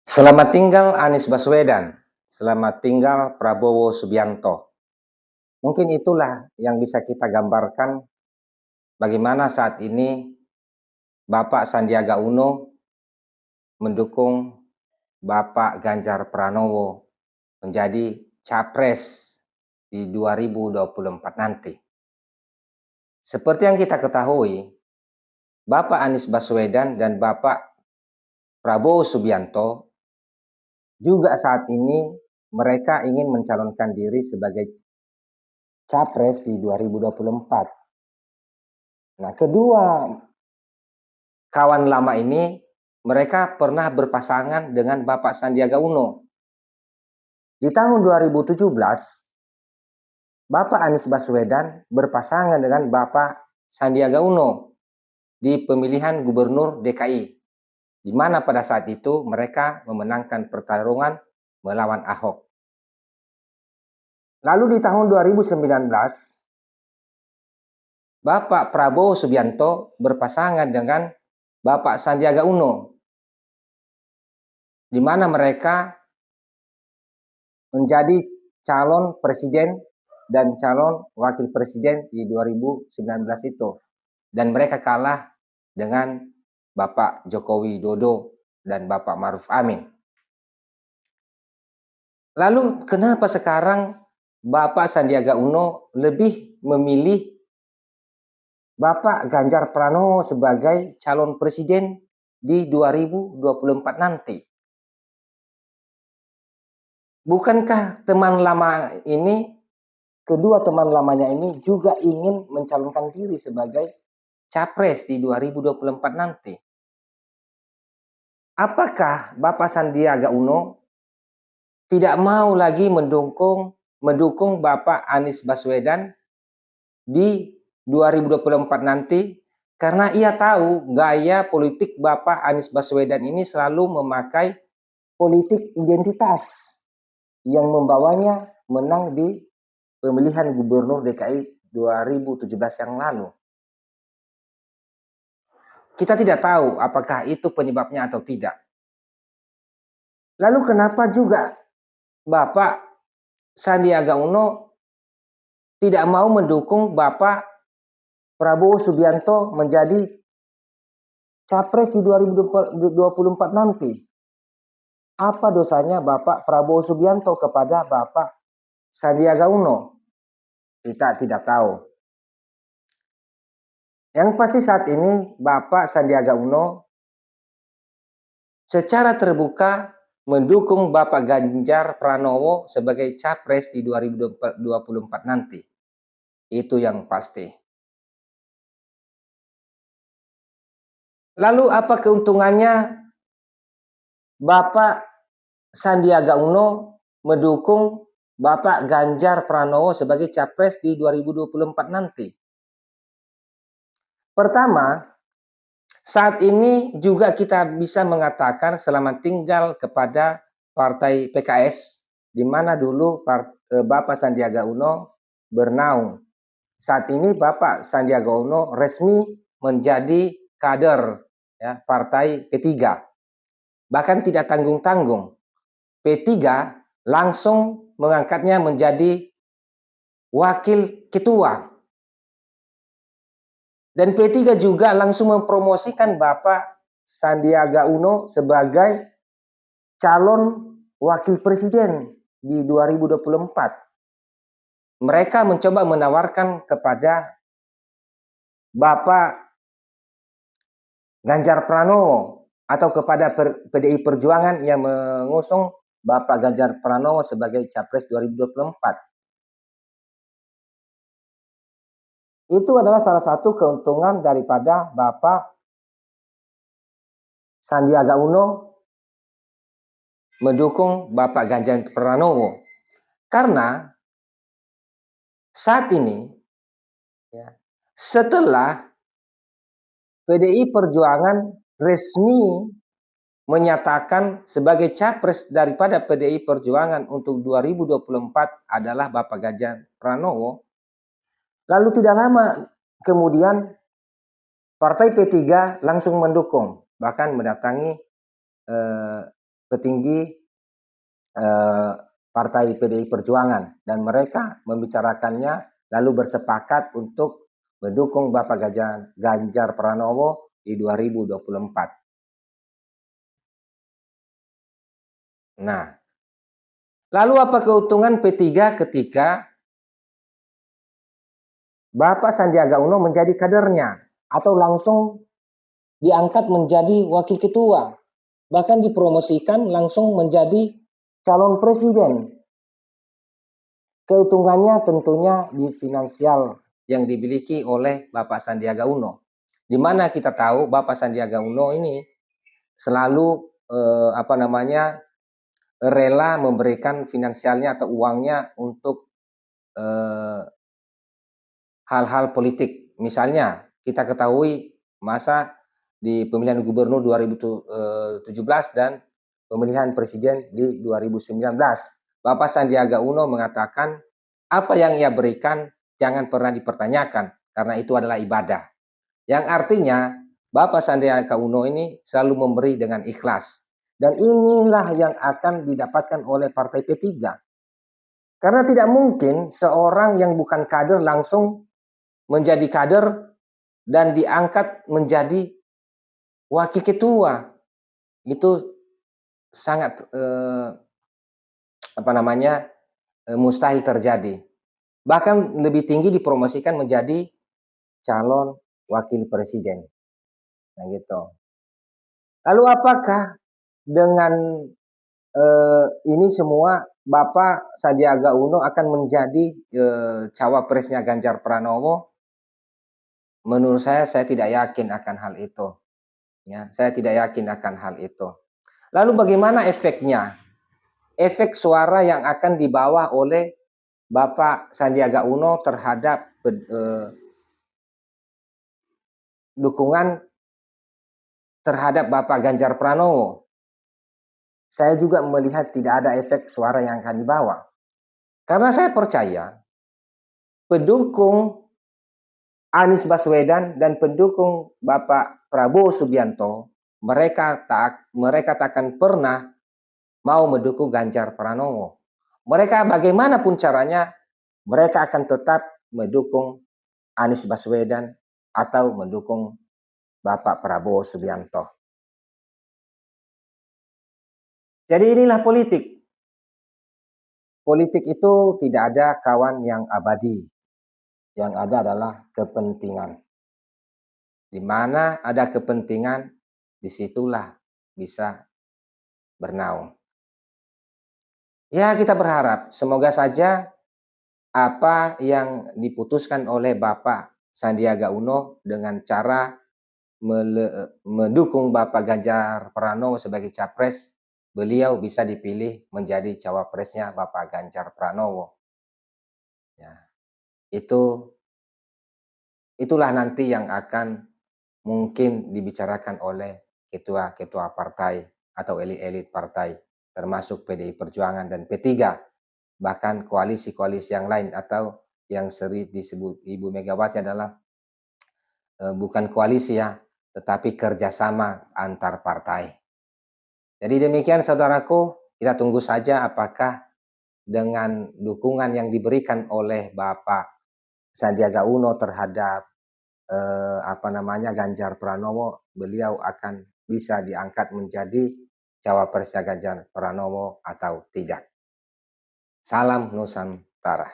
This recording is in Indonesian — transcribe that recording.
Selamat tinggal Anies Baswedan, selamat tinggal Prabowo Subianto. Mungkin itulah yang bisa kita gambarkan bagaimana saat ini Bapak Sandiaga Uno mendukung Bapak Ganjar Pranowo menjadi capres di 2024 nanti. Seperti yang kita ketahui, Bapak Anies Baswedan dan Bapak Prabowo Subianto juga saat ini mereka ingin mencalonkan diri sebagai capres di 2024. Nah, kedua kawan lama ini mereka pernah berpasangan dengan Bapak Sandiaga Uno. Di tahun 2017, Bapak Anies Baswedan berpasangan dengan Bapak Sandiaga Uno di pemilihan gubernur DKI, di mana pada saat itu mereka memenangkan pertarungan melawan Ahok. Lalu di tahun 2019, Bapak Prabowo Subianto berpasangan dengan Bapak Sandiaga Uno, di mana mereka menjadi calon presiden dan calon wakil presiden di 2019 itu. Dan mereka kalah dengan Bapak Jokowi Dodo dan Bapak Maruf Amin. Lalu kenapa sekarang Bapak Sandiaga Uno lebih memilih Bapak Ganjar Pranowo sebagai calon presiden di 2024 nanti? Bukankah teman lama ini, kedua teman lamanya ini juga ingin mencalonkan diri sebagai capres di 2024 nanti? Apakah Bapak Sandiaga Uno tidak mau lagi mendukung Bapak Anies Baswedan di 2024 nanti, karena ia tahu gaya politik Bapak Anies Baswedan ini selalu memakai politik identitas yang membawanya menang di pemilihan gubernur DKI 2017 yang lalu. Kita tidak tahu apakah itu penyebabnya atau tidak. Lalu kenapa juga Bapak Sandiaga Uno tidak mau mendukung Bapak Prabowo Subianto menjadi capres di 2024 nanti? Apa dosanya Bapak Prabowo Subianto kepada Bapak Sandiaga Uno? Kita tidak tahu. Yang pasti saat ini Bapak Sandiaga Uno secara terbuka mendukung Bapak Ganjar Pranowo sebagai capres di 2024 nanti. Itu yang pasti. Lalu apa keuntungannya Bapak Sandiaga Uno mendukung Bapak Ganjar Pranowo sebagai capres di 2024 nanti? Pertama, saat ini juga kita bisa mengatakan selamat tinggal kepada Partai PKS, di mana dulu Bapak Sandiaga Uno bernaung. Saat ini Bapak Sandiaga Uno resmi menjadi kader ya, Partai P3. Bahkan tidak tanggung-tanggung. P3 langsung mengangkatnya menjadi wakil ketua. Dan P3 juga langsung mempromosikan Bapak Sandiaga Uno sebagai calon wakil presiden di 2024. Mereka mencoba menawarkan kepada Bapak Ganjar Pranowo atau kepada PDI Perjuangan yang mengusung Bapak Ganjar Pranowo sebagai capres 2024. Itu adalah salah satu keuntungan daripada Bapak Sandiaga Uno mendukung Bapak Ganjar Pranowo. Karena saat ini ya, setelah PDI Perjuangan resmi menyatakan sebagai capres daripada PDI Perjuangan untuk 2024 adalah Bapak Ganjar Pranowo, lalu tidak lama kemudian Partai P3 langsung mendukung, bahkan mendatangi petinggi Partai PDI Perjuangan, dan mereka membicarakannya lalu bersepakat untuk mendukung Bapak Ganjar Pranowo di 2024. Nah, lalu apa keuntungan P3 ketika Bapak Sandiaga Uno menjadi kadernya atau langsung diangkat menjadi wakil ketua, bahkan dipromosikan langsung menjadi calon presiden? Keuntungannya tentunya di finansial yang dimiliki oleh Bapak Sandiaga Uno, di mana kita tahu Bapak Sandiaga Uno ini selalu rela memberikan finansialnya atau uangnya untuk hal-hal politik. Misalnya kita ketahui masa di pemilihan gubernur 2017 dan pemilihan presiden di 2019. Bapak Sandiaga Uno mengatakan apa yang ia berikan jangan pernah dipertanyakan karena itu adalah ibadah. Yang artinya Bapak Sandiaga Uno ini selalu memberi dengan ikhlas. Dan inilah yang akan didapatkan oleh Partai P3. Karena tidak mungkin seorang yang bukan kader langsung menjadi kader dan diangkat menjadi wakil ketua. Itu sangat mustahil terjadi. Bahkan lebih tinggi dipromosikan menjadi calon wakil presiden. Nah gitu. Lalu apakah dengan ini semua Bapak Sandiaga Uno akan menjadi cawapresnya Ganjar Pranowo? Menurut saya tidak yakin akan hal itu. Ya, saya tidak yakin akan hal itu. Lalu bagaimana efeknya? Efek suara yang akan dibawa oleh Bapak Sandiaga Uno terhadap dukungan terhadap Bapak Ganjar Pranowo. Saya juga melihat tidak ada efek suara yang akan dibawa. Karena saya percaya pendukung Anies Baswedan dan pendukung Bapak Prabowo Subianto, mereka takkan pernah mau mendukung Ganjar Pranowo. Mereka bagaimanapun caranya, mereka akan tetap mendukung Anies Baswedan atau mendukung Bapak Prabowo Subianto. Jadi inilah politik. Politik itu tidak ada kawan yang abadi. Yang ada adalah kepentingan. Di mana ada kepentingan, disitulah bisa bernaung. Ya, kita berharap semoga saja apa yang diputuskan oleh Bapak Sandiaga Uno dengan cara mendukung Bapak Ganjar Pranowo sebagai capres, beliau bisa dipilih menjadi cawapresnya Bapak Ganjar Pranowo. Ya, itulah nanti yang akan mungkin dibicarakan oleh ketua-ketua partai atau elit-elit partai, termasuk PDI Perjuangan dan P3, bahkan koalisi-koalisi yang lain atau yang sering disebut Ibu Megawati adalah bukan koalisi ya, tetapi kerjasama antar partai. Jadi demikian saudaraku, kita tunggu saja apakah dengan dukungan yang diberikan oleh Bapak Sandiaga Uno terhadap Ganjar Pranowo, beliau akan bisa diangkat menjadi cawapresnya Ganjar Pranowo atau tidak. Salam Nusantara.